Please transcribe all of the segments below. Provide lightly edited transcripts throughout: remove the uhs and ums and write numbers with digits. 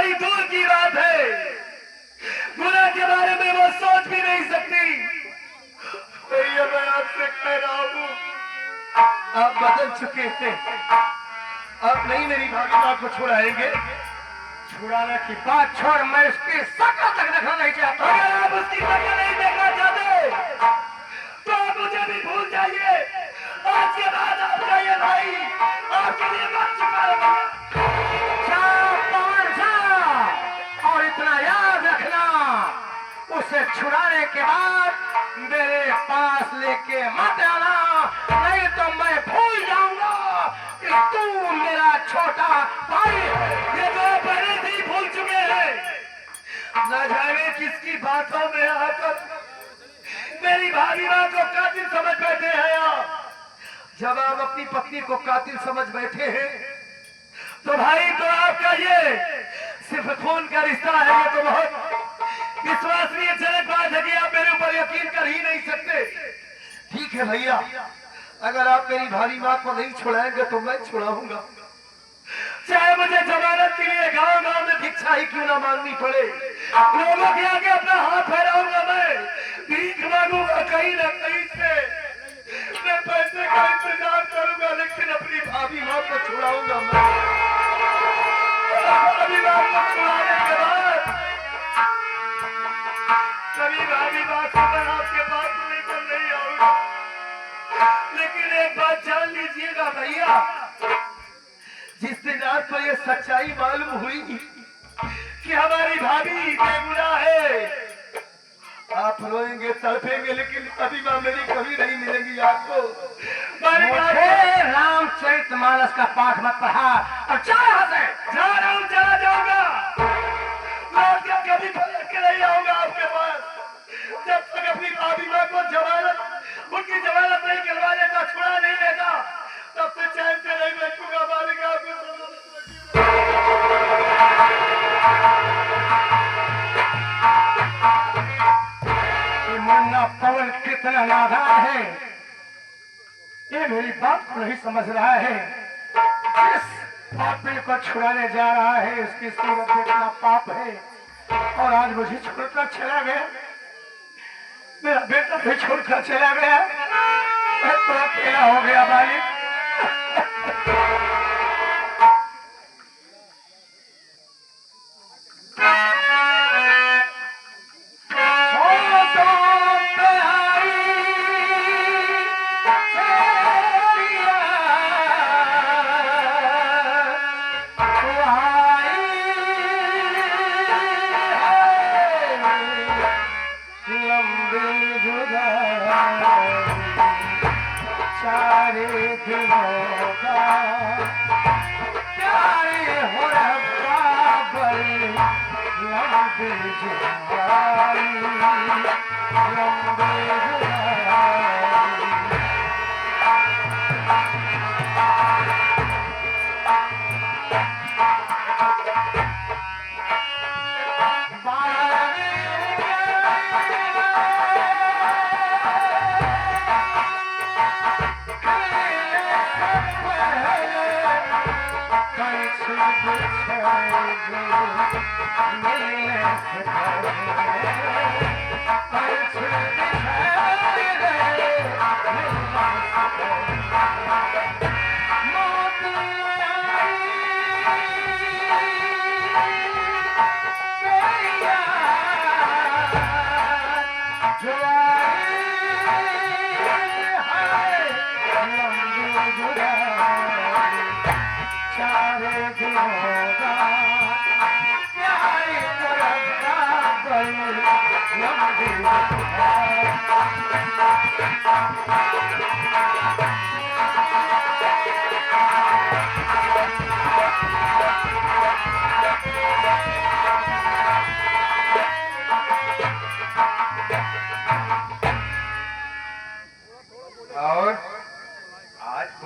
बड़ी दूर की बात है, गुनाह के बारे में वो सोच भी नहीं सकती। भैया मैं आपसे कह रहा हूँ, आप बदल चुके थे, अब नहीं मेरी भागीमा को छुड़ाएंगे। छुड़ाने की बात छोड़, मैं उसकी शक्ल तक देखना नहीं चाहता। अगर आप उसकी शक्ल नहीं देखना चाहते तो आप मुझे भी भूल जाइए। आज के बाद आपका ये भाई आपके लिए मर चुका है। और इतना याद रखना, उसे छुड़ाने के बाद मेरे पास लेके मत आना, नहीं तो मैं भूल जाऊंगा कि तू मेरा छोटा भाई। ये तो पहले से ही भूल चुके हैं। न जाने किसकी बातों में आकर मेरी भागीमा को कातिल समझ बैठे हैं आप। जब आप अपनी पत्नी को कातिल समझ बैठे हैं तो भाई तो आपका ये सिर्फ खून का रिश्ता है। ये तो बहुत विश्वसनीय जनक बात है कि आप मेरे ऊपर यकीन कर ही नहीं सकते। ठीक है भैया, अगर आप मेरी भागीमा को नहीं छुड़ाएंगे तो मैं छुड़ाऊंगा, चाहे मुझे जमानत के लिए गांव गांव में भिक्षा ही क्यों ना मांगनी पड़े। लोगों के आगे अपना हाथ फैलाऊंगा, मैं भीख मांगूंगा कहीं ना कहीं से, मैं पैसे का इंतजार करूंगा, लेकिन अपनी भागीमा को छुड़ाऊंगा मैं। भागीमा को छुड़ाने के बाद कभी भागीमा को मैं आपके पास लेकर नहीं आऊंगा। लेकिन एक बात जान लीजिएगा भैया, जिस दिन आपको ये सच्चाई मालूम हुई कि हमारी भाभी बेगुनाह है, आप रोएंगे तड़पेंगे, लेकिन भागीमा मेरी कभी नहीं मिलेगी आपको। मुझे रामचरितमानस का पाठ मत पढ़ा और जा यहाँ से। जा रहा हूँ, चला जाऊंगा, लौट कर कभी पलट के नहीं आऊंगा आपके पास। जब तक अपनी भागीमा को उनकी जमानत नहीं करवा लेता, छुड़ा नहीं लेता, तब से चैन से नहीं बैठूंगा। मालिका मुन्ना पवन कितना नादान है, ये मेरी बात को नहीं समझ रहा है। जिस पापी को छुड़ाने जा रहा है उसकी सूरत देखना पाप है, और आज मुझे छोड़कर चला गया, मेरा बेटा भी छोड़कर चला गया, मैं तो अकेला हो गया मालिक।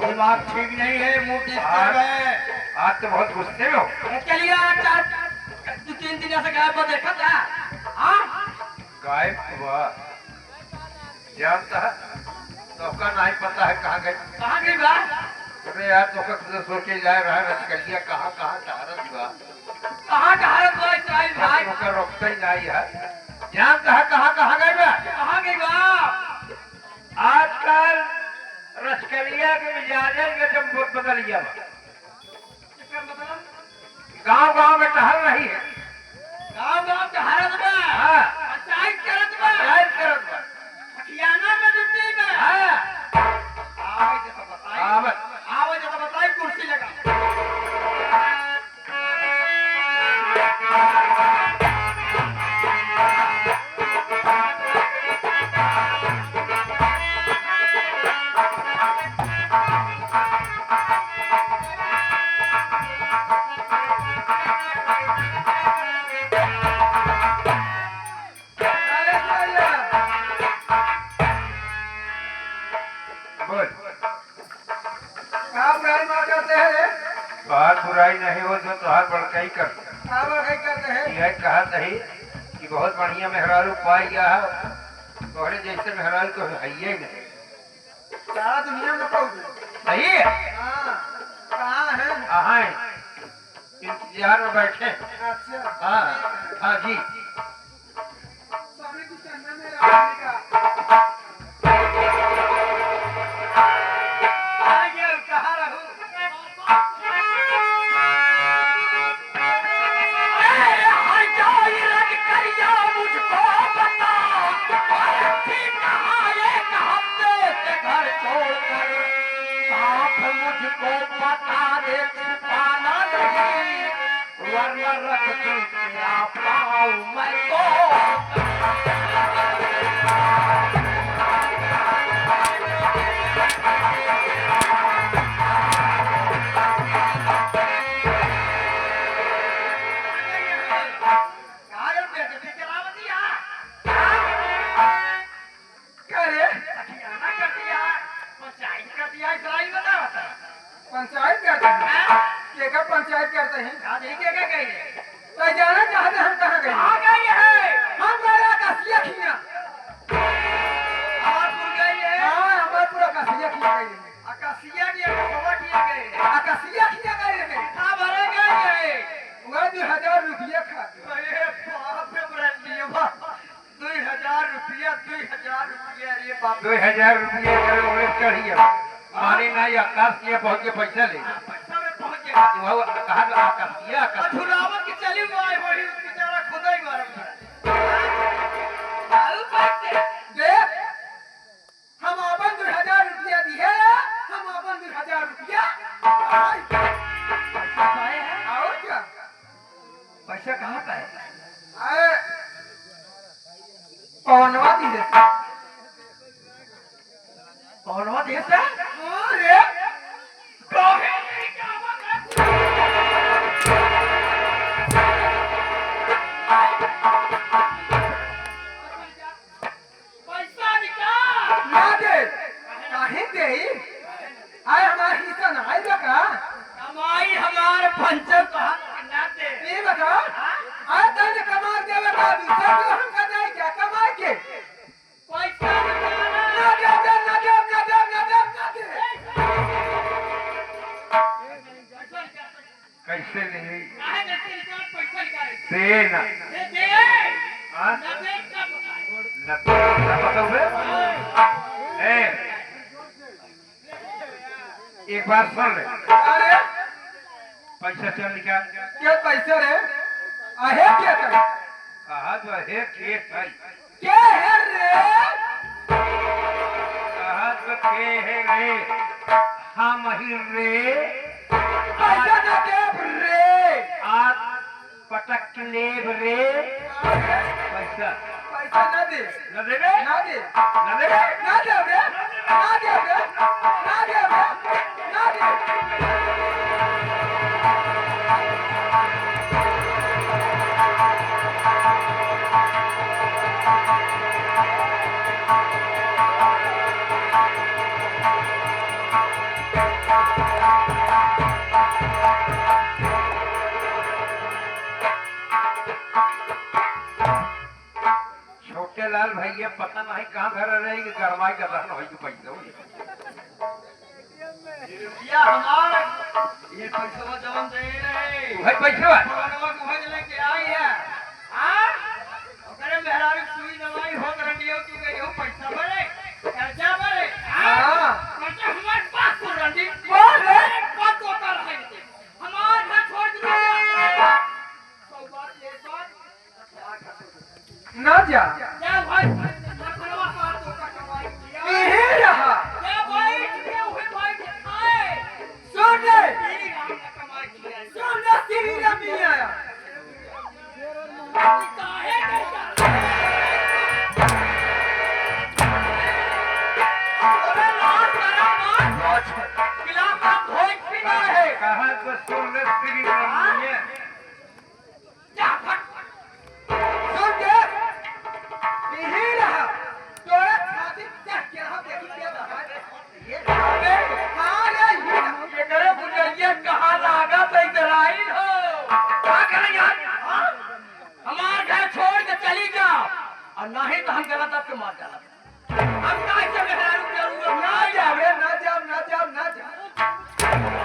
दिमाग ठीक नहीं है, मुंह डिस्टर्ब है। आज तो बहुत गुस्से में हो। चलिए तू 3 दिन से गायब हो, देखा था? गायब हुआ जानता है तो का नहीं पता है कहाँ गई बा? अरे यार तो सोचे जाए रहा रसकलिया कहाँ कहाँ टहरत हुआ। कहाँ ढारत बा इस्राइल भाई? होकर रोकता ही नहीं है। जान कहाँ गए बा? कहाँ गई बा? आजकल रसकलिया के मिजाजे के जब बदल गया बा। इसका मतलब गांव में टहल रही है। गाँव ढारत बा, हाँ, पंचायत करत बा, पंचायत करत बा। खियाना में जुटी बा। हाँ, आवे जब बताई, आवत। आवे जब बताई कुर्सी लगा। बोल। कहाँ बुराई मार करते हैं? बात बुराई नहीं हो जो तुहार बड़काई कर। कहाँ बुराई करते हैं? यह कहा सही कि बहुत बढ़िया मेहरारू पाई गया है। तोहरे जैसे मेहरारू तो है ही नहीं। सारा दुनिया में पहुंच सही है। हाँ, कहाँ है? हाँ, इंतजार में बैठे। अच्छा, हाँ हाँ जी। स्वामी कुछ करना मेरा आदमी का। आगे कहाँ रहूं? मुझको बता दे छुपाना नहीं, वरना रख दूं तेरा पाँव मैं तो। क्या रे? पंचायत करते हैं? केकर पंचायत करते हैं? तो जाना चाहते हम कहाँ गए? हम गए कसिया खिया। हाँ, हमारे पूरा कसिया खिया गए। कसिया खिया गए। वह 2000 रुपया खा गए। 2000 रुपये करे चढ़िए मारे नहीं आकाश के पहुंच के पैसा ले कहा आकाश देख, हम अपन 2000 रुपया दिए। हम अपन 2000 रुपया और क्या? पैसा कहाँ का है? अरे, पवनवा दिए। कौनवा देश है? हाँ रे, पैसा निकाल। ना दे। काहे दे? आए हमारा हिस्सा ना आए बका। कमाई हमारे पंचर कहाँ ना दे। नहीं बका। आए तने कमा देवे का दूसरा तो हम का दे क्या कमाई के? पैसा निकाल। ना दे, ना दे, ना दे, ना दे, ना दे। कैसे ले काहे देते निकाल पैसा निकाल। दे ना दे। हाँ? ना दे क्या बताए? न बताओ एक बात सुन ले अरे, पैसा चल निकाल क्या पैसा रे? आहे क्या कर? कहा जो है केस है क्या है रे? कहा जो के है रे हम ही रे पैसा ना दे रे। आज पटक लेब रे पैसा पैसा ना दे। न देवे ना दे। न देवे ना दे रे। ना दे रे। ना दे रे। ना दे। छोटे लाल भैया पता नहीं कहाँ घर रहे कि गरमाई कर रहा है पैसा ये हमारा ये पैसा पैसा जवन दे रहे भाई पैसा फोनवा कुछ लेके आई है हां ओकरे मेहरारू सुई दवाई हो रंडियो तू गई हो पैसा भरे कर्जा भरे हां कर्जा हमारे पास तो रंडी बोल बात होता रहे हमार घर छोड़ दे सौ बात एक बात ना जा क्या भाई नखरवा का तो कटवाई दिया यही रहा क्या भाई ये हुए भाई दिखाए सुन ले तेरी राम ने कमाई किया सुन ले तेरी रमी आया काहे कैसा अबे लाश करा मार खिलाफ का धोई पीना है कहा तो सुन ले तेरी रमी है जा फट सुन ले यही रहा तोरा छाती चढ़ के रहा देखी के दबा ये अबे हां ये करे गुजरिया कहां लागा पे इधर आई हो क्या करे यार हमार घर छोड़ के चली जाओ और नहीं तो हम गलत आपके मार डाला हम काहे से मेहरारू जरूरत ना जावे ना जाओ ना जाओ ना जाओ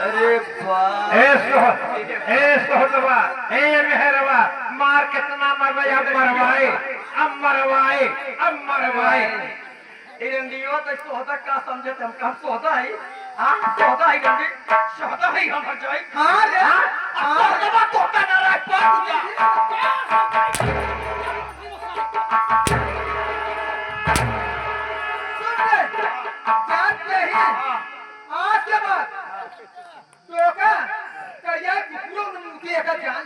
अरे वाह ए सोहदवा ए मेहरवा मार कितना मरवाए अब मरवाए इरंडियो तो सोहदा का समझे हम कब सोहदा है हां सोहदा है रंडी सोहदा है हम हट जाए हां रे सोहदा तो का ना रख पा सुन ले जानते ही आज के बाद तो का करिया कुकुरों ने मुझे एक जान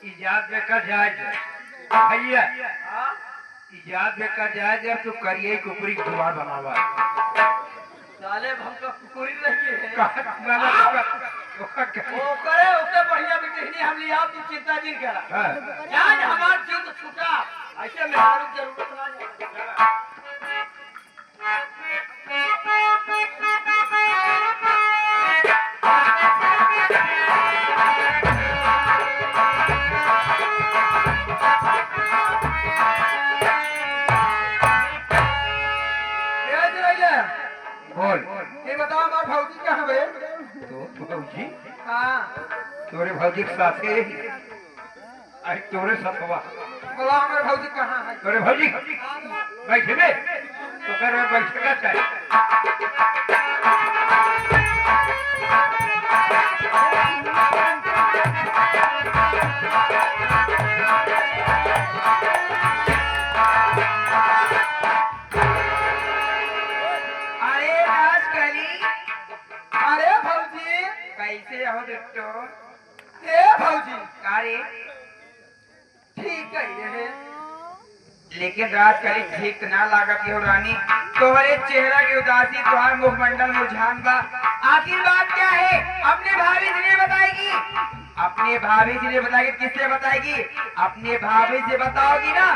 इजाद में कर जाए भैया इजाद में कर जाए जब तू करिए कुकरी दुआ बनावा साले हमका कुकुरी नहीं है हाँ वो करे उससे बढ़िया बिटिहनी हम लिया तू चिंता जिन करा जान हमार जीव छूटा ऐसे मेहरारू जरूरत ना बोल ये बताओ हमार भौजी कहाँ बे तो भौजी हाँ तोरे भौजी के साथे आई तोरे सतवा बोला हमारे भौजी कहाँ है तोरे भौजी बैठे बे तो कर बैठे का चाहे अरे राजकली अरे भौजी कैसे हो दोस्तों ए भौजी अरे ठीक है ये लेकिन राजकली ठीक ना लागत हो रानी तोहरे चेहरा की उदासी तोहर मुखमंडल मुरझान बा आखिर बात क्या है अपने भाभी जी ने बताएगी अपने भाभी जी ने बताएगी किससे बताएगी अपने भाभी से बताओगी ना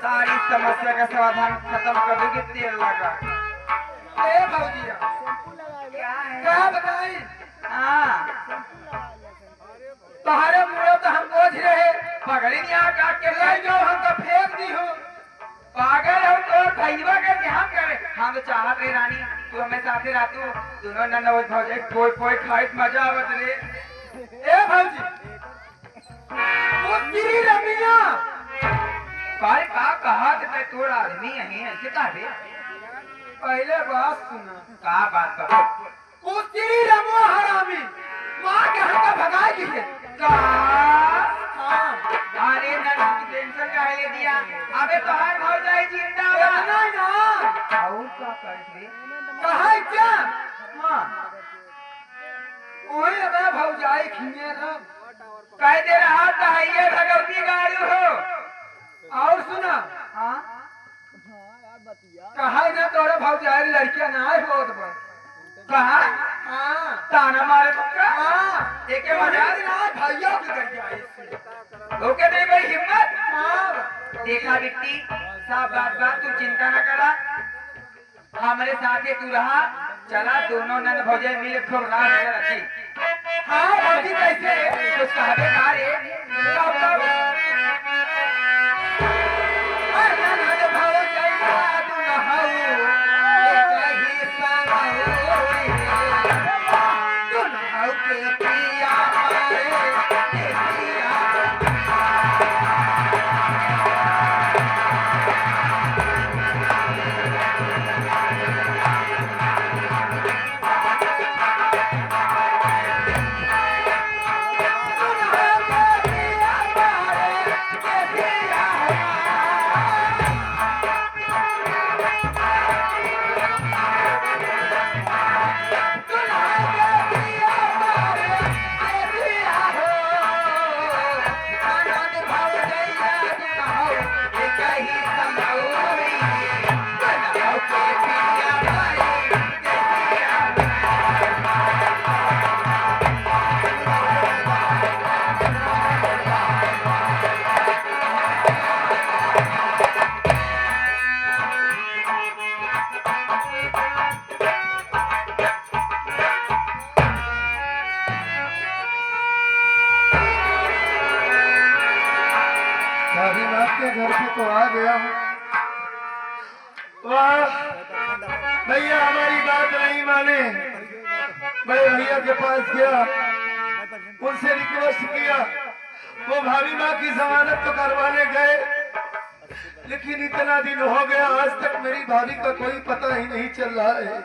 सारी समस्या का समाधान खत्म कर दोगी तेल लगा ए भौजी क्या बताई हाँ तुम्हारे मुँह तो हम बोझ रहे पगड़ी यहाँ काट के ले जाओ हमको फेंक दी हो पागल हो तो भैया का ध्यान करे हम तो चाहत रहे रानी तू हमें साथे रहतू दोनों नन्ना भौजाई कोई कोई खाइत मजा आवत रे ए भौजी वो तेरी रमिया काय का कहा ते तोड़ आदमी है ऐसे का रे पहले बात सुना का बात कर वो तेरी रमो हरामी माँ के हमको भगाई किसे का हाँ अरे नन टेंशन का ले दिया अबे बाहर भौजाई जिंदाबाद इतना ही ना और का कर रे कहा क्या हां वही अबे भौजाई खींचे ना कह दे रहा था ये भगवती गाड़ू हो और सुना हां कहा ना तोरे भौजाई लड़कियां ना आए बहुत बड़ कहा हाँ ताना मारे तो का हाँ एके मजा ना भैया की लड़की आई ओके नहीं भाई हिम्मत हाँ देखा बिट्टी सब बात तू चिंता न करा हमारे साथ तू रहा चला दोनों नन भौजाई मिल खूब रात रखी कहबे का रे कब कब ननद भौजैया दुल्हौ एकहि संगौ दुल्हौ के पिया मारे देसिया भाभी मैं आपके घर पे तो आ गया हूँ। वाह भैया हमारी बात नहीं माने। बड़े भैया के पास गया, उनसे रिक्वेस्ट किया, वो भाभी माँ की जमानत तो करवाने गए, लेकिन इतना दिन हो गया आज तक मेरी भाभी का कोई पता ही नहीं चल रहा है।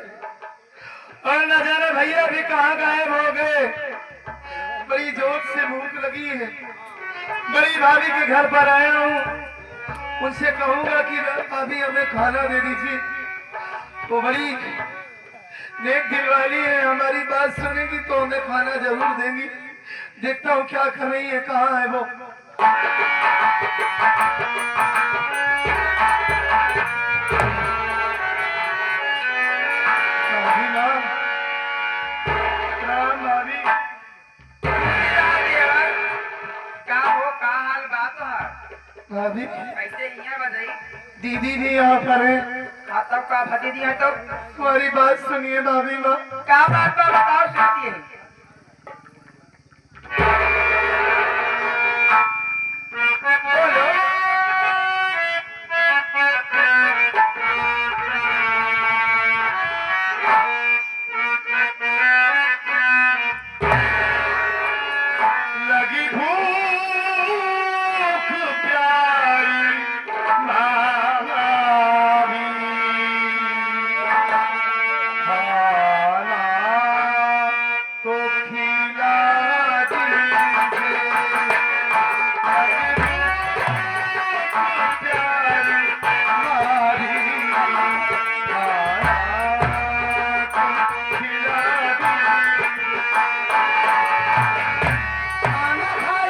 और न जाने भैया भी कहाँ गायब हो गए। बड़ी जोर से भूख लगी है, बड़ी भाभी के घर पर आया हूँ। उनसे कहूंगा कि भाभी हमें खाना दे दीजिए। वो बड़ी नेक दिल वाली है, हमारी बात सुनेगी तो हमें खाना जरूर देंगी। देखता हूँ क्या कर रही है, कहाँ है वो। भाभी माँ, प्रणाम भाभी। का हो का हाल बात है भाभी कैसे यहाँ बताई दीदी भी यहाँ पर है। तब का भती दिया तो हमारी बात सुनिए भाभी माँ। का बात बा बताओ सुनती है बोलो लगी भूख प्यारी भाभी, खाना तो खिला दीजिए। लगी भूख प्यारी भाभी, खाना तो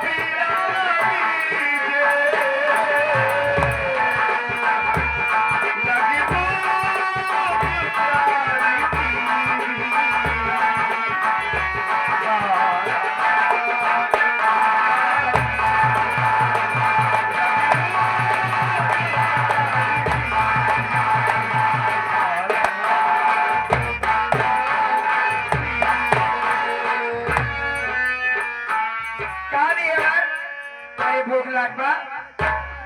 खिला दीजिए। भूख लगवा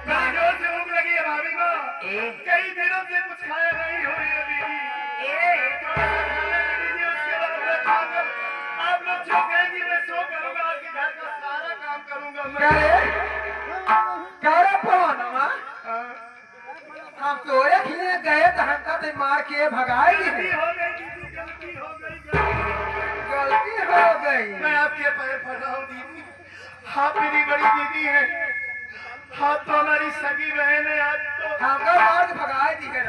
बड़ी जोर से भूख लगी है भाभी को। कई दिनों से कुछ खाया नहीं हो रही है दीदी। थोड़ा सा खाना दे दीजिए, उसके बाद मैं खाकर आप लोग जो कहेंगी मैं सो करूंगा, आपके घर का सारा काम करूंगा मैं। हम तो खिले गए तो हमका तो मार के भगाएगी गलती हो गई दीदी, गलती हो गई, गलती हो गई मैं आपके पैर पड़ रहा हूँ दीदी। आप मेरी बड़ी दीदी है, आप तो हमारी सगी बहन है। आप तो हमका मार के भगाए दी कर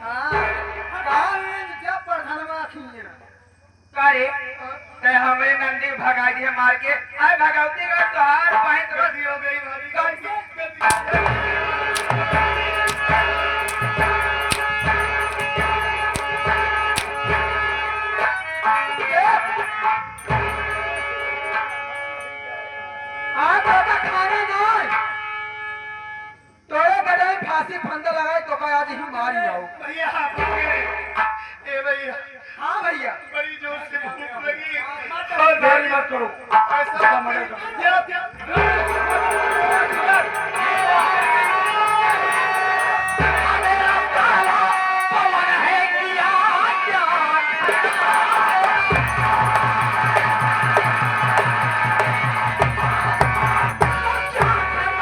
हां कहां जब प्रधानवा खिए करे ते हमें नंदी भगाई दी मार के आए भगावती का तोहार बहन गलती हो गई भाभी, गलती हो गई। फांसी फंदा लगाए तो क्या आज ही मारी जाओ। भैया आप आ गए। ए भैया हाँ भैया बड़ी जोर से भूख लगी और देरी मत करो। ऐसा मर्डर करो। क्या